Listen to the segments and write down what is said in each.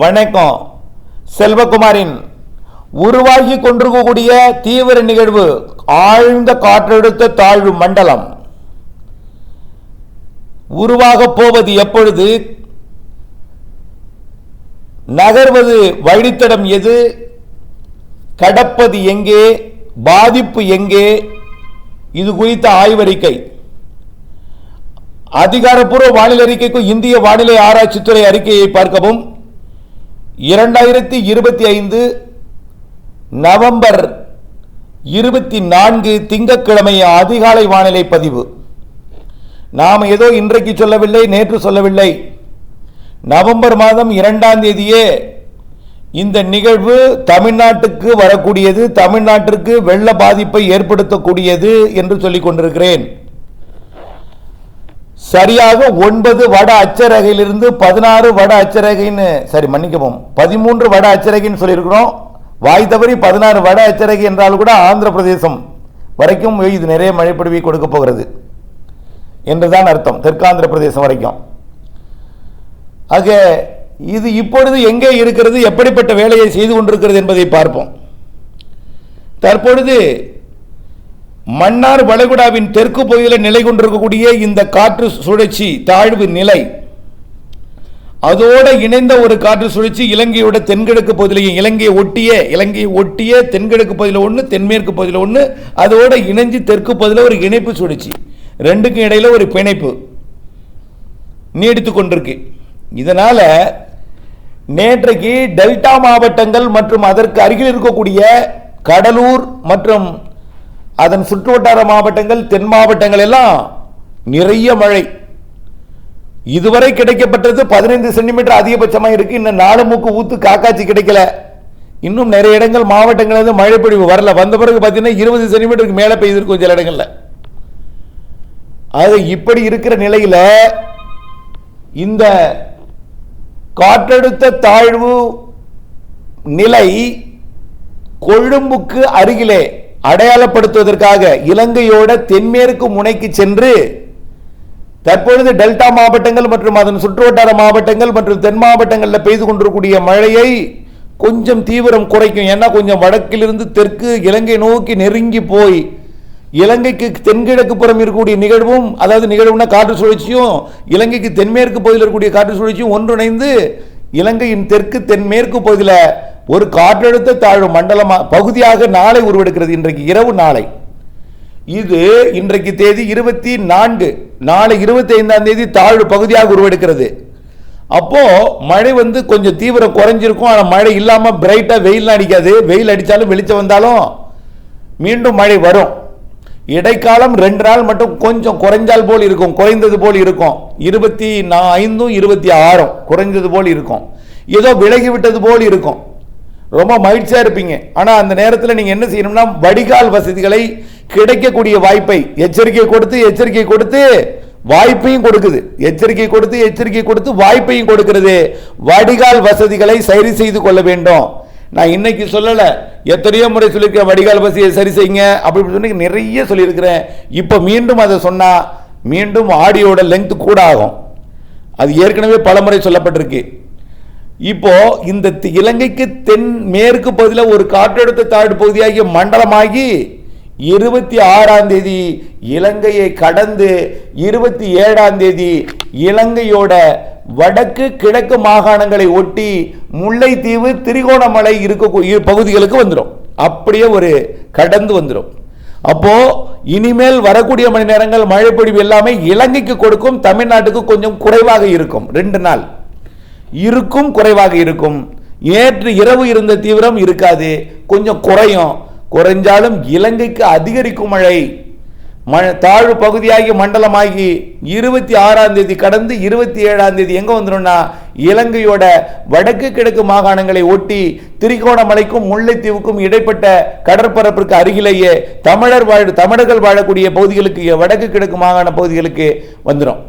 வணக்கம். செல்வகுமாரின் உருவாகி கொண்டிருக்கக்கூடிய தீவிர நிகழ்வு ஆழ்ந்த காற்றழுத்த தாழ்வு மண்டலம் உருவாக போவது எப்பொழுது, நகர்வது வழித்தடம் எது, கடப்பது எங்கே, பாதிப்பு எங்கே, இது குறித்த ஆய்வறிக்கை. அதிகாரப்பூர்வ வானிலை அறிக்கைக்கு இந்திய வானிலை ஆராய்ச்சித்துறை அறிக்கையை பார்க்கவும். 2025 நவம்பர் 24 திங்கட்கிழமை அதிகாலை வானிலை பதிவு. நாம் ஏதோ இன்றைக்கு சொல்லவில்லை, நேற்று சொல்லவில்லை. நவம்பர் மாதம் 2ஆம் தேதியே இந்த நிகழ்வு தமிழ்நாட்டுக்கு வரக்கூடியது, தமிழ்நாட்டிற்கு வெள்ள பாதிப்பை ஏற்படுத்தக்கூடியது என்று சொல்லிக் கொண்டிருக்கிறேன். சரியாக 9 வட அச்சரகையிலிருந்து 16 வட அச்சரகைன்னு, சரி மன்னிக்கவும், 13 வட அச்சரகைன்னு சொல்லியிருக்கிறோம். வாய் தவறி 16 வட அச்சரகை என்றால் கூட ஆந்திர பிரதேசம் வரைக்கும் இது நிறைய மழைப்பொழிவை கொடுக்க போகிறது என்றுதான் அர்த்தம், தெற்காந்திர பிரதேசம் வரைக்கும். ஆக இது இப்பொழுது எங்கே இருக்கிறது, எப்படிப்பட்ட வேலையை செய்து கொண்டிருக்கிறது என்பதை பார்ப்போம். தற்பொழுது மன்னார் வளைகுடாவின் தெற்கு பகுதியில் நிலை கொண்டிருக்கக்கூடிய இந்த காற்று சுழற்சி தாழ்வு நிலை, அதோடு இணைந்த ஒரு காற்று சுழற்சி இலங்கையோட தென்கிழக்கு பகுதியிலையும், இலங்கையை ஒட்டிய தென்கிழக்கு பகுதியில் ஒன்று, தென்மேற்கு பகுதியில் ஒன்று, அதோடு இணைஞ்சு தெற்கு பகுதியில் ஒரு இணைப்பு சுழற்சி, ரெண்டுக்கும் இடையில ஒரு பிணைப்பு நீடித்து கொண்டிருக்கு. இதனால நேற்றைக்கு டெல்டா மாவட்டங்கள் மற்றும் அதற்கு அருகில் இருக்கக்கூடிய கடலூர் மற்றும் அதன் சுற்றுவட்டார மாவட்டங்கள், தென் மாவட்டங்கள் எல்லாம் நிறைய மழை. இதுவரை கிடைக்கப்பட்டது 15 சென்டிமீட்டர் அதிகபட்சமாக இருக்கு. இன்னும் 4 மூக்கு ஊத்து காக்காச்சி கிடைக்கல. இன்னும் நிறைய இடங்கள் மாவட்டங்கள் மழை பொழிவு வரல. வந்த பிறகு பார்த்தீங்கன்னா 20 சென்டிமீட்டருக்கு மேலே பெய்திருக்கும் சில இடங்கள்ல. அது இப்படி இருக்கிற நிலையில இந்த காற்றழுத்த தாழ்வு நிலை கொழும்புக்கு அருகிலே அடையாளப்படுத்துவதற்காக இலங்கையோட தென்மேற்கு முனைக்கு சென்று தற்பொழுது டெல்டா மாவட்டங்கள் மற்றும் அதன் சுற்றுவட்டார மாவட்டங்கள் மற்றும் தென் மாவட்டங்களில் பெய்து கொண்டிருக்கக்கூடிய மழையை கொஞ்சம் தீவிரம் குறைக்கும். ஏன்னா கொஞ்சம் வடக்கிலிருந்து தெற்கு இலங்கை நோக்கி நெருங்கி போய் இலங்கைக்கு தென்கிழக்கு புறம் இருக்கக்கூடிய நிகழ்வும், அதாவது நிகழ்வுனா காற்று சுழற்சியும் இலங்கைக்கு தென்மேற்கு பகுதியில் இருக்கக்கூடிய காற்று சுழற்சியும் ஒன்றிணைந்து இலங்கையின் தெற்கு தென்மேற்கு பகுதியில் ஒரு காற்றழுத்த தாழ்வு மண்டலம் பகுதியாக நாளை உருவெடுக்கிறது. இன்றைக்கு இரவு, நாளை. இது இன்றைக்கு தேதி 24, நாளை 25ஆம் தேதி தாழ்வு பகுதியாக உருவெடுக்கிறது. அப்போ மழை கொஞ்சம் தீவிரம் குறைஞ்சிருக்கும். ஆனால் மழை இல்லாமல் பிரைட்டா வெயில் அடிக்காது. வெயில் அடித்தாலும் வெளிச்சம் வந்தாலும் மீண்டும் மழை வரும். இடைக்காலம் 2 நாள் மட்டும் கொஞ்சம் குறைஞ்சால் போல் இருக்கும், குறைந்தது போல் இருக்கும். 25, 26 குறைந்தது போல் இருக்கும். ஏதோ விலகி விட்டது போல் இருக்கும். ரொம்ப மகிழ்ச்சியா இருப்பீங்க. ஆனா அந்த நேரத்தில் நீங்க என்ன செய்யணும்னா, வடிகால் வசதிகளை கிடைக்கக்கூடிய வாய்ப்பை எச்சரிக்கை கொடுத்து வாய்ப்பையும் கொடுக்குது. எச்சரிக்கை கொடுத்து வாய்ப்பையும் கொடுக்கிறது. வடிகால் வசதிகளை சரி செய்து கொள்ள வேண்டும். நான் இன்னைக்கு சொல்லல, எத்தனையோ முறை சொல்லியிருக்கேன், வடிகால் வசதியை சரி செய்யுங்க அப்படி சொல்லி நிறைய சொல்லியிருக்கிறேன். இப்போ மீண்டும் அதை சொன்னா மீண்டும் ஆடியோட லெங்க் கூட ஆகும். அது ஏற்கனவே பல முறை சொல்லப்பட்டிருக்கு. இப்போ இந்த இலங்கைக்கு தென் மேற்கு பகுதியில் ஒரு காற்றழுத்த தாழ்வு பகுதியாகிய மண்டலமாகி 26ஆம் தேதி இலங்கையை கடந்து 27ஆம் தேதி இலங்கையோட வடக்கு கிழக்கு மாகாணங்களை ஒட்டி முல்லைத்தீவு, திரிகோணமலை இருக்கக்கூடிய பகுதிகளுக்கு வந்துடும். அப்படியே ஒரு கடந்து வந்துடும். அப்போ இனிமேல் வரக்கூடிய மணி நேரங்கள் மழை பொழிவு எல்லாமே இலங்கைக்கு கொடுக்கும். தமிழ்நாட்டுக்கு கொஞ்சம் குறைவாக இருக்கும். 2 நாள் இருக்கும், குறைவாக இருக்கும். நேற்று இரவு இருந்த தீவிரம் இருக்காது, கொஞ்சம் குறையும். குறைஞ்சாலும் இலங்கைக்கு அதிகரிக்கும் மழை. தாழ்வு பகுதியாகி மண்டலமாகி 26ஆம் தேதி கடந்து 27ஆம் தேதி எங்க வந்துடும்னா இலங்கையோட வடக்கு கிழக்கு மாகாணங்களை ஒட்டி திரிகோணமலைக்கும் முல்லைத்தீவுக்கும் இடைப்பட்ட கடற்பரப்பிற்கு அருகிலேயே தமிழர்கள் வாழக்கூடிய பகுதிகளுக்கு, வடக்கு கிழக்கு மாகாண பகுதிகளுக்கு வந்துடும்.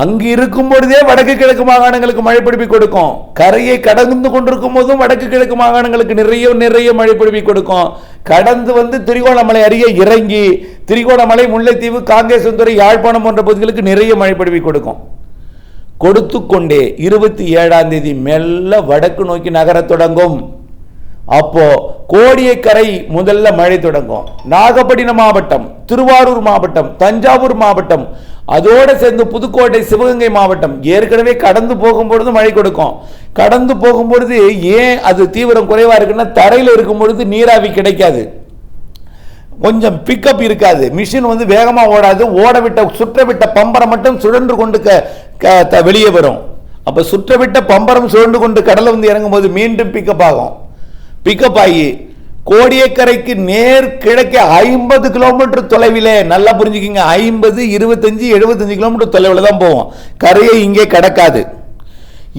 அங்கு இருக்கும் பொழுதே வடக்கு கிழக்கு மாகாணங்களுக்கு மழை பொழிவை கொடுக்கும். கரையை கடந்து கொண்டிருக்கும் போதும் வடக்கு கிழக்கு மாகாணங்களுக்கு நிறைய மழை பொழிவை கொடுக்கும். கடந்து திரிகோணமலை அருகே இறங்கி திரிகோணமலை, முல்லைத்தீவு, காங்கேசன்துறை, யாழ்ப்பாணம் போன்ற பகுதிகளுக்கு நிறைய மழை பொழிவை கொடுக்கும். கொடுத்து கொண்டே 27ஆம் தேதி மெல்ல வடக்கு நோக்கி நகரத் தொடங்கும். அப்போ கோடியக்கரை முதல்ல மழை தொடங்கும். நாகப்பட்டினம் மாவட்டம், திருவாரூர் மாவட்டம், தஞ்சாவூர் மாவட்டம், அதோடு சேர்ந்து புதுக்கோட்டை, சிவகங்கை மாவட்டம் ஏற்கனவே கடந்து போகும்பொழுது மழை கொடுக்கும். கடந்து போகும்பொழுது ஏன் அது தீவிரம் குறைவா இருக்குன்னா, தரையில் இருக்கும் பொழுது நீராவி கிடைக்காது, கொஞ்சம் பிக்கப் இருக்காது, மிஷின் வேகமா ஓடாது, சுற்றவிட்ட பம்பரம் மட்டும் சுழன்று கொண்டு வெளியே வரும். அப்ப சுற்றவிட்ட பம்பரம் சுழன்று கொண்டு கடலை இறங்கும் போது மீண்டும் பிக்கப் ஆகும். பிக்கப் ஆகி கோடியக்கரைக்கு நேர் கிழக்கே 50 கிலோமீட்டர் தொலைவிலே, நல்லா புரிஞ்சுக்கிங்க, 50, 25, 75 கிலோமீட்டர் தொலைவில் தான் போவோம். கரையை இங்கே கடக்காது.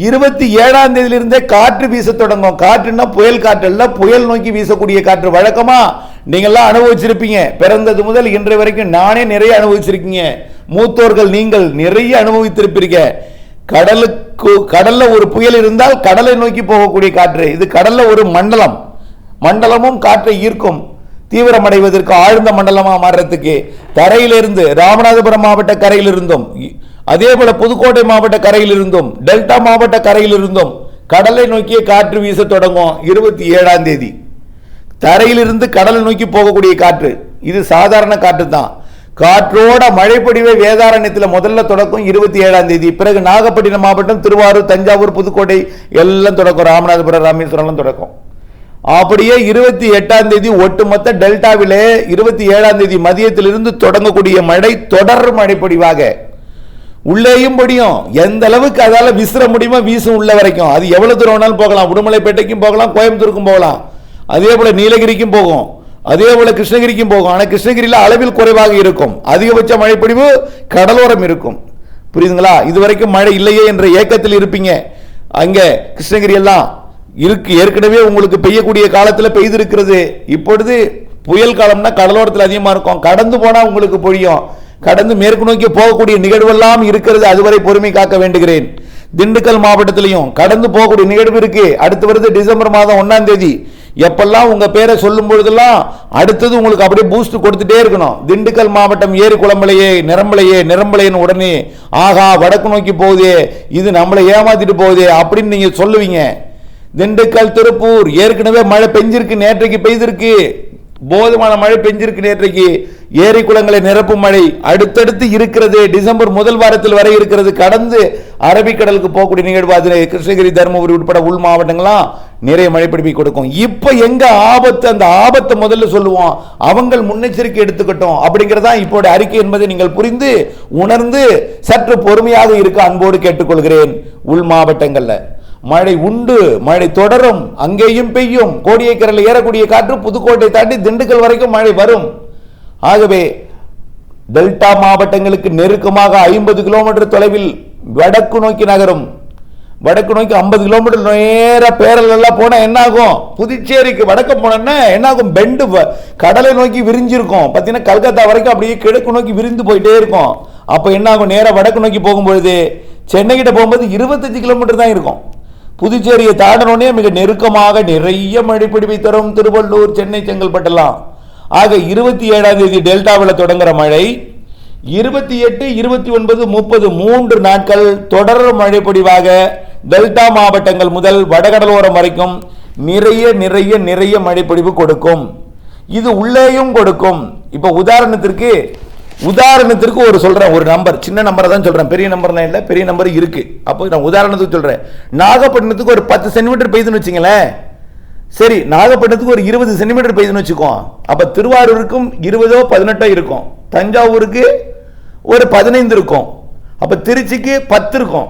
27ஆம் தேதியிலிருந்தே காற்று வீச தொடங்கும். காற்றுன்னா புயல் காற்று அல்ல, புயல் நோக்கி வீசக்கூடிய காற்று. வழக்கமா நீங்கள்லாம் அனுபவிச்சிருப்பீங்க, பிறந்தது முதல் இன்றைய வரைக்கும் நானே நிறைய அனுபவிச்சிருக்கீங்க, மூத்தோர்கள் நீங்கள் நிறைய அனுபவித்திருப்பீங்க. கடல்ல ஒரு புயல் இருந்தால் கடலை நோக்கி போகக்கூடிய காற்று. இது கடல்ல ஒரு மண்டலமும் காற்றை ஈர்க்கும், தீவிரமடைவதற்கு ஆழ்ந்த மண்டலமா மாறுறதுக்கு. தரையிலிருந்து ராமநாதபுரம் மாவட்ட கரையிலிருந்தும், அதே போல புதுக்கோட்டை மாவட்ட கரையிலிருந்தும், டெல்டா மாவட்ட கரையிலிருந்தும் கடலை நோக்கிய காற்று வீச தொடங்கும் 27ஆம் தேதி. தரையிலிருந்து கடலை நோக்கி போகக்கூடிய காற்று இது சாதாரண காற்று தான். காற்றோட மழைப்பொழிவை வேதாரண்யத்தில் முதல்ல தொடக்கம் 27ஆம் தேதி. பிறகு நாகப்பட்டினம் மாவட்டம், திருவாரூர், தஞ்சாவூர், புதுக்கோட்டை எல்லாம் தொடக்கம், ராமநாதபுரம், ராமேஸ்வரம் தொடக்கம். அப்படியே 28ஆம் தேதி ஒட்டுமொத்த டெல்டாவிலே 27ஆம் தேதி மதியத்திலிருந்து தொடங்கக்கூடிய மழை தொடர் மழைப்பொழிவாக உள்ளேயும் பொடியும். எந்த அளவுக்கு அதால விசிற முடியுமோ வீசும் உள்ள வரைக்கும். அது எவ்வளவு தூரம் வேணாலும் போகலாம். உடுமலைப்பேட்டைக்கும் போகலாம், கோயம்புத்தூருக்கும் போகலாம், அதே போல நீலகிரிக்கும் போகும், அதே போல கிருஷ்ணகிரிக்கும் போகும். ஆனால் கிருஷ்ணகிரியில் அளவில் குறைவாக இருக்கும். அதிகபட்ச மழைப்பொழிவு கடலோரம் இருக்கும். புரியுதுங்களா? இதுவரைக்கும் மழை இல்லையே என்ற ஏக்கத்தில் இருப்பீங்க. அங்க கிருஷ்ணகிரி எல்லாம் இருக்கு, ஏற்கனவே உங்களுக்கு பெய்யக்கூடிய காலத்தில் பெய்திருக்கிறது. இப்பொழுது புயல் காலம்னா கடலோரத்தில் அதிகமாக இருக்கும். கடந்து போனா உங்களுக்கு பொழியும். கடந்து மேற்கு நோக்கி போகக்கூடிய நிகழ்வெல்லாம் இருக்கிறது. அதுவரை பொறுமை காக்க வேண்டுகிறேன். திண்டுக்கல் மாவட்டத்திலையும் கடந்து போகக்கூடிய நிகழ்வு இருக்கு. அடுத்து வருது டிசம்பர் மாதம் 1ஆம் தேதி. எப்பெல்லாம் உங்க பேரை சொல்லும் பொழுதெல்லாம் அடுத்தது உங்களுக்கு அப்படியே பூஸ்ட் கொடுத்துட்டே இருக்கணும். திண்டுக்கல் மாவட்டம் ஏரி குளம்பலையே, நிரம்பலையேன்னு உடனே ஆகா வடக்கு நோக்கி போகுதே, இது நம்மளை ஏமாத்திட்டு போகுதே அப்படின்னு நீங்க சொல்லுவீங்க. திண்டுக்கல், திருப்பூர் ஏற்கனவே மழை பெஞ்சிருக்கு, நேற்றைக்கு பெய்திருக்கு, போதுமான மழை பெஞ்சிருக்கு நேற்றைக்கு. ஏரி குளங்களை நிரப்பும் மழை அடுத்தடுத்து இருக்கிறது. டிசம்பர் முதல் வாரத்தில் வரை இருக்கிறது. கடந்து அரபிக்கடலுக்கு போகக்கூடிய நிகழ்வு. அது கிருஷ்ணகிரி, தருமபுரி உட்பட உள் மாவட்டங்கள்லாம் நிறைய மழை பிடிப்பை கொடுக்கும். இப்ப எங்க ஆபத்து, அந்த ஆபத்தை முதல்ல சொல்லுவோம். அவங்க முன்னெச்சரிக்கை எடுத்துக்கட்டும் அப்படிங்கிறதா இப்போட அறிக்கை என்பதை நீங்கள் புரிந்து உணர்ந்து சற்று பொறுமையாக இருக்க அன்போடு கேட்டுக்கொள்கிறேன். உள் மாவட்டங்கள்ல மழை உண்டு, மழை தொடரும், அங்கேயும் பெய்யும். கோடியக்கரையில் ஏறக்கூடிய காற்று புதுக்கோட்டை தாண்டி திண்டுக்கல் வரைக்கும் மழை வரும். ஆகவே டெல்டா மாவட்டங்களுக்கு நெருக்கமாக 50 கிலோமீட்டர் தொலைவில் வடக்கு நோக்கி நகரும். வடக்கு நோக்கி 50 கிலோமீட்டர் நேர பேரல் எல்லாம் போனா என்ன ஆகும்? புதுச்சேரிக்கு வடக்கு போனா என்ன ஆகும்? பெண்டு கடலை நோக்கி விரிஞ்சிருக்கும். பார்த்தீங்கன்னா கல்கத்தா வரைக்கும் அப்படியே கிழக்கு நோக்கி விரிந்து போயிட்டே இருக்கும். அப்ப என்ன ஆகும்? நேர வடக்கு நோக்கி போகும்பொழுது சென்னை கிட்ட போகும்போது 25 கிலோமீட்டர் தான் இருக்கும். புதுச்சேரியை தாண்டனோடனே மிக நெருக்கமாக நிறைய மழைப்பிடிப்பை தரும் திருவள்ளூர், சென்னை, செங்கல்பட்டெல்லாம். ஆக 27ஆம் தேதி டெல்டாவில் தொடங்குற மழை 28, 29, 30 3 நாட்கள் தொடர் மழைப்பொழிவாக டெல்டா மாவட்டங்கள் முதல் வடகடலோரம் வரைக்கும் நிறைய நிறைய நிறைய மழைப்பொழிவு கொடுக்கும். இது உள்ளேயும் கொடுக்கும். இப்ப உதாரணத்திற்கு ஒரு சொல்றேன், ஒரு நம்பர், சின்ன நம்பரை தான் சொல்றேன், பெரிய நம்பர்லாம் இல்லை, பெரிய நம்பர் இருக்கு. அப்போ நான் உதாரணத்துக்கு சொல்றேன். நாகப்பட்டினத்துக்கு ஒரு 10 சென்டிமீட்டர் பெய்துன்னு வச்சுங்களேன். சரி, நாகப்பட்டினத்துக்கு ஒரு 20 சென்டிமீட்டர் பெய்துன்னு வச்சுக்கோ. அப்ப திருவாரூருக்கும் 20ஓ 18ஓ இருக்கும், தஞ்சாவூருக்கு ஒரு 15 இருக்கும், அப்ப திருச்சிக்கு 10 இருக்கும்,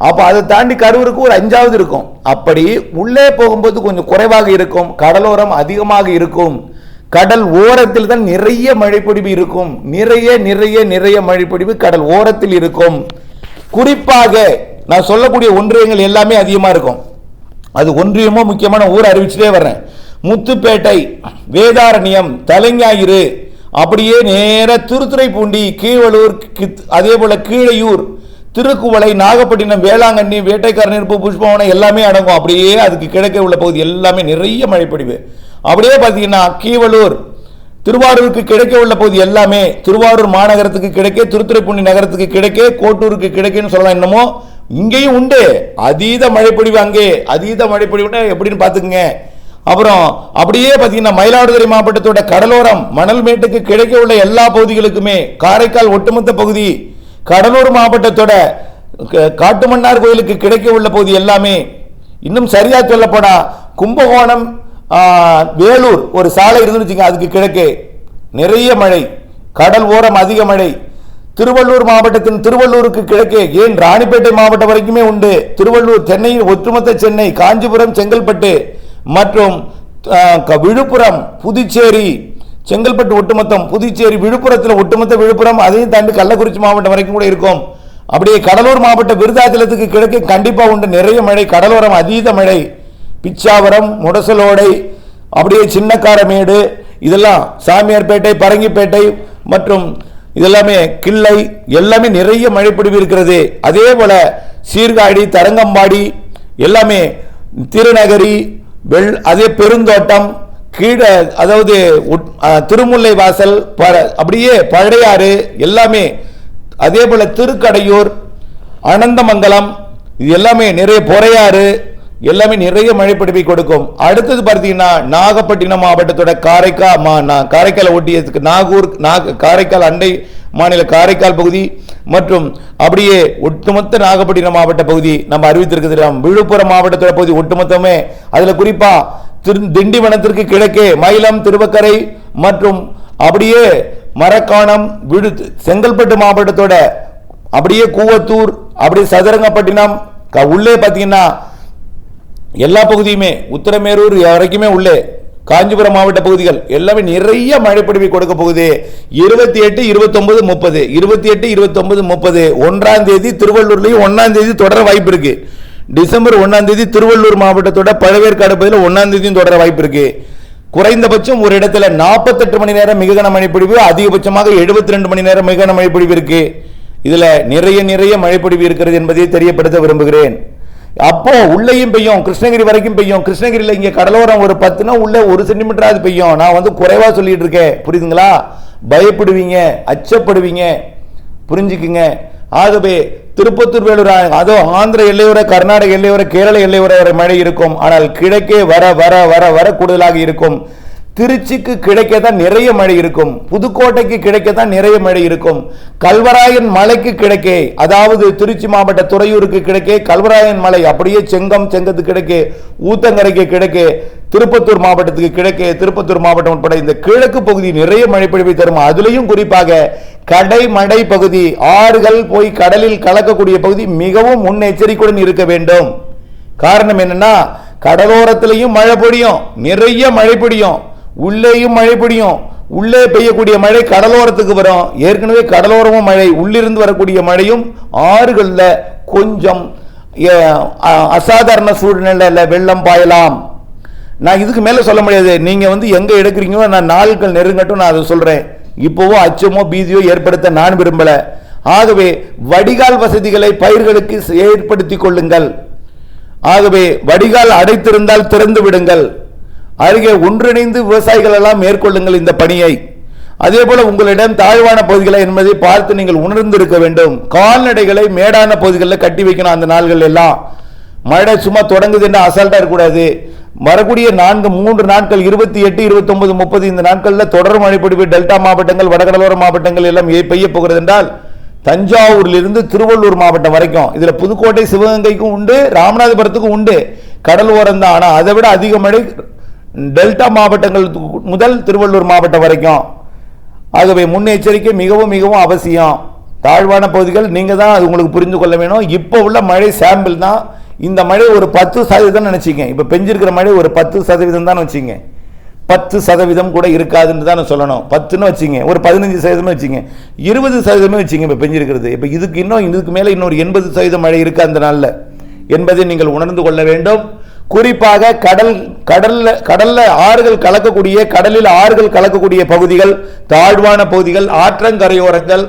அப்ப அதை தாண்டி கரூருக்கு ஒரு 5ஆவது இருக்கும். அப்படி உள்ளே போகும்போது கொஞ்சம் குறைவாக இருக்கும், கடலோரம் அதிகமாக இருக்கும். கடல் ஓரத்தில் தான் நிறைய மழைப்பொழிவு இருக்கும். நிறைய நிறைய நிறைய மழைப்பொழிவு கடல் ஓரத்தில் இருக்கும். குறிப்பாக நான் சொல்லக்கூடிய ஒன்றியங்கள் எல்லாமே அதிகமா இருக்கும். அது ஒன்றியமோ முக்கியமான ஊர் அறிவிச்சுட்டே வர்றேன். முத்துப்பேட்டை, வேதாரண்யம், தலைஞாயிறு, அப்படியே நேர திருத்துறைப்பூண்டி, கீவளூர், அதே போல கீழையூர், திருக்குவளை, நாகப்பட்டினம், வேளாங்கண்ணி, வேட்டைக்காரனிருப்பு, புஷ்பவனம் எல்லாமே அடங்கும். அப்படியே அதுக்கு கிழக்கே உள்ள பகுதி எல்லாமே நிறைய மழைப்பொழிவு. அப்படியே பார்த்தீங்கன்னா கீவளூர், திருவாரூருக்கு கிழக்கே உள்ள பகுதி எல்லாமே, திருவாரூர் மாநகரத்துக்கு கிழக்கே, திருத்துறைப்பூண்டி நகரத்துக்கு கிழக்கே, கோட்டூருக்கு கிழக்கேன்னு சொல்லலாம். என்னமோ இங்கேயும் உண்டு அதீத மழைப்பொழிவு. அங்கே அதீத மழைப்பொழிவுனா எப்படின்னு பார்த்துக்குங்க. அப்புறம் அப்படியே பார்த்தீங்கன்னா மயிலாடுதுறை மாவட்டத்தோட கடலோரம் மணல் மேட்டுக்கு கிடைக்க உள்ள எல்லா பகுதிகளுக்குமே, காரைக்கால் ஒட்டுமொத்த பகுதி, கடலூர் மாவட்டத்தோட காட்டுமன்னார் கோயிலுக்கு கிடைக்க உள்ள பகுதி எல்லாமே, இன்னும் சரியா சொல்லப்போனா கும்பகோணம் வேலூர் ஒரு சாலை இருந்துச்சுங்க, அதுக்கு கிழக்கே நிறைய மழை, கடல் ஓரம் அதிக மழை. திருவள்ளூர் மாவட்டத்தின் திருவள்ளூருக்கு கிழக்கே, ஏன் ராணிப்பேட்டை மாவட்டம் வரைக்குமே உண்டு. திருவள்ளூர், சென்னை, ஒட்டுமொத்த சென்னை, காஞ்சிபுரம், செங்கல்பட்டு மற்றும் விழுப்புரம், புதுச்சேரி, செங்கல்பட்டு ஒட்டுமொத்தம், புதுச்சேரி, விழுப்புரத்தில் ஒட்டுமொத்த விழுப்புரம், அதையும் தாண்டி கள்ளக்குறிச்சி மாவட்டம் வரைக்கும் கூட இருக்கும். அப்படியே கடலூர் மாவட்டம் விருதாச்சலத்துக்கு கிழக்கே கண்டிப்பா உண்டு நிறைய மழை, கடலோரம் அதீத மழை. பிச்சாவரம், முடசலோடை, அப்படியே சின்னக்காரமேடு, இதெல்லாம் சாமியார்பேட்டை, பரங்கிப்பேட்டை மற்றும் இதெல்லாமே கிள்ளை, எல்லாமே நிறைய மழைப்பொழிவு இருக்கிறது. அதே போல சீர்காழி, தரங்கம்பாடி, எல்லாமே திருநகரி, அதே பெருந்தோட்டம், கீழே அதாவது திருமுல்லை வாசல், அப்படியே பழையாறு எல்லாமே, அதே போல திருக்கடையூர், அனந்தமங்கலம், இது எல்லாமே நிறைய, பொறையாறு எல்லாமே நிறைய மழைப்பொழிவை கொடுக்கும். அடுத்தது பார்த்தீங்கன்னா நாகப்பட்டினம் மாவட்டத்தோட காரைக்கால் ஒட்டியதுக்கு நாகூர், காரைக்கால் அண்டை மாநில காரைக்கால் பகுதி மற்றும் அப்படியே ஒட்டுமொத்த நாகப்பட்டினம் மாவட்ட பகுதி நம்ம அறிவித்திருக்கிறது. விழுப்புரம் மாவட்டத்தோட பகுதி ஒட்டுமொத்தமே, அதுல குறிப்பா திண்டிவனத்திற்கு கிழக்கே மயிலம், திருவக்கரை மற்றும் அப்படியே மரக்காணம், செங்கல்பட்டு மாவட்டத்தோட அப்படியே கூவத்தூர், அப்படியே சதுரங்கப்பட்டினம், உள்ளே பார்த்தீங்கன்னா எல்லா பகுதியுமே, உத்தரமேரூர் வரைக்குமே உள்ளே, காஞ்சிபுரம் மாவட்ட பகுதிகள் எல்லாமே நிறைய மழைப்பொழிவை கொடுக்க போகுது. 28, 29, 30, 28, 29, 30, 1ஆம் தேதி திருவள்ளூர்லையும் 1ஆம் தேதி தொடர வாய்ப்பு இருக்கு. டிசம்பர் 1ஆம் தேதி திருவள்ளூர் மாவட்டத்தோட பழவேற்காடு பகுதியில் 1ஆம் தேதியும் தொடர வாய்ப்பு இருக்கு. குறைந்தபட்சம் ஒரு இடத்துல 48 மணி நேரம் மிக கன மழைப்பொழிவு, அதிகபட்சமாக 72 மணி நேரம் மிக கன மழைப்பொழிவு இருக்கு. இதுல நிறைய மழைப்பொழிவு இருக்கிறது என்பதை தெரியப்படுத்த விரும்புகிறேன். அப்போ உள்ளேயும் பெய்யும், கிருஷ்ணகிரி வரைக்கும் பெய்யும். கிருஷ்ணகிரியில் இங்க கடலோரம் ஒரு 10 உள்ள 1 சென்டிமீட்டராது பெய்யும். நான் வந்து குறைவா சொல்லிட்டு இருக்கேன், புரியுதுங்களா? பயப்படுவீங்க, அச்சப்படுவீங்க, புரிஞ்சுக்குங்க. ஆகவே திருப்பத்தூர், வேலூர், அதோ ஆந்திர எல்லையோர, கர்நாடக எல்லையோர, கேரள எல்லையோர வரை மழை இருக்கும். ஆனால் கிழக்கே வர வர வர வர கூடுதலாக இருக்கும். திருச்சிக்கு கிழக்கே தான் நிறைய மழை இருக்கும். புதுக்கோட்டைக்கு கிழக்கே தான் நிறைய மழை இருக்கும். கல்வராயன் மலைக்கு கிழக்கே, அதாவது திருச்சி மாவட்ட துறையூருக்கு கிழக்கே கல்வராயன் மலை, அப்படியே செங்கத்துக்கு கிழக்கே, ஊத்தங்கரைக்கு கிழக்கே, திருப்பத்தூர் மாவட்டத்துக்கு கிழக்கே, திருப்பத்தூர் மாவட்டம் உட்பட இந்த கிழக்கு பகுதி நிறைய மழை பொழிவை தரும். அதுலேயும் குறிப்பாக கடைமடை பகுதி, ஆறுகள் போய் கடலில் கலக்கக்கூடிய பகுதி மிகவும் முன்னெச்சரிக்கையுடன் இருக்க வேண்டும். காரணம் என்னன்னா, கடலோரத்திலையும் மழை பொழியும், நிறைய மழை பொழியும், உள்ளேயும் மழை பொழியும். உள்ளே பெய்யக்கூடிய மழை கடலோரத்துக்கு வரும். ஏற்கனவே கடலோரமும் மழை, உள்ளிருந்து வரக்கூடிய மழையும் ஆறுகள்ல கொஞ்சம் அசாதாரண சூழ்நிலையில் வெள்ளம் பாயலாம். நான் இதுக்கு மேல சொல்ல முடியாது. நீங்க வந்து எங்க எடுக்கிறீங்களோ, நான் நாட்கள் நெருங்கட்டும் நான் அதை சொல்றேன். இப்போவோ அச்சமோ பீதியோ ஏற்படுத்த நான் விரும்பல. ஆகவே வடிகால் வசதிகளை பயிர்களுக்கு ஏற்படுத்திக் கொள்ளுங்கள். ஆகவே வடிகால் அடைத்திருந்தால் திறந்து விடுங்கள். அருகே ஒன்றிணைந்து விவசாயிகள் எல்லாம் மேற்கொள்ளுங்கள் இந்த பணியை. அதே போல உங்களிடம் தாழ்வான பகுதிகளை என்பதை பார்த்து நீங்கள் உணர்ந்திருக்க வேண்டும். கால்நடைகளை மேடான பகுதிகளில் கட்டி வைக்கணும். அந்த நாள்கள் எல்லாம் மழை சும்மா தொடங்குது என்று அசால்ட்டா இருக்கக்கூடாது. வரக்கூடிய 3 நாட்கள் 28, 29, 30 இந்த நாட்களில் தொடர் மழை பொழிவு டெல்டா மாவட்டங்கள், வடகடலோர மாவட்டங்கள் எல்லாம் பெய்ய போகிறது என்றால் தஞ்சாவூரிலிருந்து திருவள்ளூர் மாவட்டம் வரைக்கும், இதுல புதுக்கோட்டை, சிவகங்கைக்கும் உண்டு, ராமநாதபுரத்துக்கும் உண்டு, கடல் ஓரம் தான். ஆனால் அதை விட அதிக மழை டெல்டா மாவட்டங்கள் முதல் திருவள்ளூர் மாவட்டம் வரைக்கும். ஆகவே முன்னெச்சரிக்கை மிகவும் மிகவும் அவசியம். தாழ்வான பகுதிகள் நீங்க தான் அது உங்களுக்கு புரிந்து கொள்ள வேணும். இப்போ உள்ள மழை சாம்பிள் தான். இந்த மழை ஒரு 10% நினைச்சிங்க. இப்ப பெஞ்சிருக்கிற மழை ஒரு 10% தான் வச்சுங்க. 10% கூட இருக்காதுன்னு தான் சொல்லணும். 10ன்னு வச்சுங்க, ஒரு 15% வச்சுங்க, 20% வச்சுங்க இப்ப பெஞ்சிருக்கிறது. இப்ப இதுக்கு மேல இன்னொரு 80% மழை இருக்கு அந்த நாள்ல என்பதை நீங்கள் உணர்ந்து கொள்ள வேண்டும். குறிப்பாக கடல்ல ஆறுகள் கலக்கக்கூடிய, கடலில் ஆறுகள் கலக்கக்கூடிய பகுதிகள், தாழ்வான பகுதிகள், ஆற்றங்கரையோரங்கள்,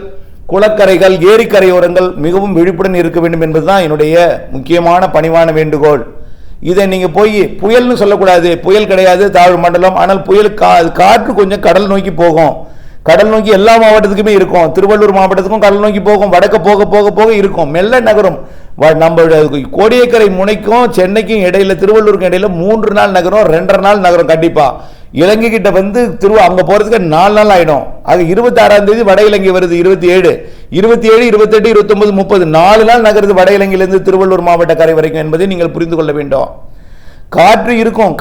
குளக்கரைகள், ஏரிக்கரையோரங்கள் மிகவும் விழிப்புடன் இருக்க வேண்டும் என்பதுதான் என்னுடைய முக்கியமான பணிவான வேண்டுகோள். இதை நீங்க போய் புயல்னு சொல்லக்கூடாது. புயல் கிடையாது, தாழ்வு மண்டலம். ஆனால் புயல் காற்று கொஞ்சம் கடல் நோக்கி போகும். கடல் நோக்கி எல்லா மாவட்டத்துக்குமே இருக்கும். திருவள்ளூர் மாவட்டத்துக்கும் கடல் நோக்கி போகும். வடக்க போக போக போக இருக்கும், மெல்ல நகரும். நம்ம கோடியக்கரை முனைக்கும் சென்னைக்கும் இடையில, திருவள்ளூருக்கும் இடையில 3 நாள் நகரம், 2.5 நாள் நகரம். கண்டிப்பா இலங்கை கிட்ட வந்து அங்க போறதுக்கு 4 நாள் ஆயிடும். அது 26ஆம் தேதி வட இலங்கை வருது, 27, 27, 28, 29, 30 4 நாள் நகருது வட இலங்கையிலிருந்து திருவள்ளூர் மாவட்ட கரை வரைக்கும் என்பதை நீங்கள் புரிந்து கொள்ள வேண்டும். காற்று இருக்கும்,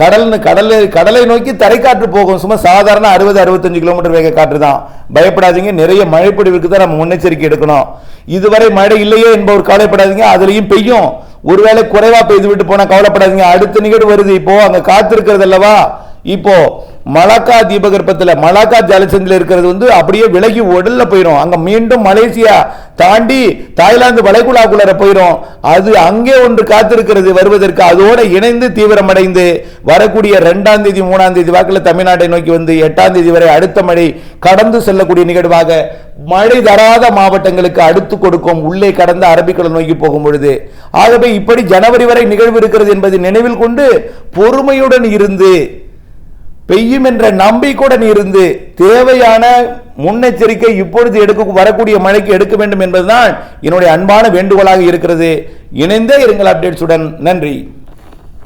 கடலை நோக்கி தரைக்காற்று போகும். சும்மா சாதாரண 60-65 கிலோமீட்டர் வேக காற்று தான். பயப்படாதீங்க. நிறைய மழைப்பொழிவுக்கு தான் நம்ம முன்னெச்சரிக்கை எடுக்கணும். இதுவரை மழை இல்லையே என்பவர் கவலைப்படாதீங்க, அதுலயும் பெய்யும். ஒருவேளை குறைவா பெய்து விட்டு போனா கவலைப்படாதீங்க. அடுத்த நிகழ்வு வருது. இப்போ அங்க காத்திருக்கிறது அல்லவா, இப்போ மலாக்கா தீபகற்பத்தில் மலாக்கா ஜலசந்தில் இருக்கிறது வந்து அப்படியே விலகி உடல்ல போயிடும். அங்க மீண்டும் மலேசியா தாண்டி தாய்லாந்து வளைகுடாக்குள்ள போயிடும். அது அங்கே ஒன்று காத்திருக்கிறது வருவதற்கு. அதோட இணைந்து தீவிரமடைந்து வரக்கூடிய 2ஆம் தேதி 3ஆம் தேதி வாக்கில் தமிழ்நாட்டை நோக்கி வந்து 8ஆம் தேதி வரை அடுத்த மழை கடந்து செல்லக்கூடிய நிகழ்வாக மழை தராத மாவட்டங்களுக்கு அடுத்து கொடுக்கும், உள்ளே கடந்த அரபிக்கடல் நோக்கி போகும் பொழுது. ஆகவே இப்படி ஜனவரி வரை நிகழ்வு இருக்கிறது என்பதை நினைவில் கொண்டு பொறுமையுடன் இருந்து, பெய்யும் என்ற நம்பிக்கையுடன் இருந்து, தேவையான முன்னெச்சரிக்கை இப்பொழுது வரக்கூடிய மழைக்கு எடுக்க வேண்டும் என்பதுதான் என்னுடைய அன்பான வேண்டுகோளாக இருக்கிறது. இணைந்தே இருங்கள் அப்டேட்ஸுடன். நன்றி.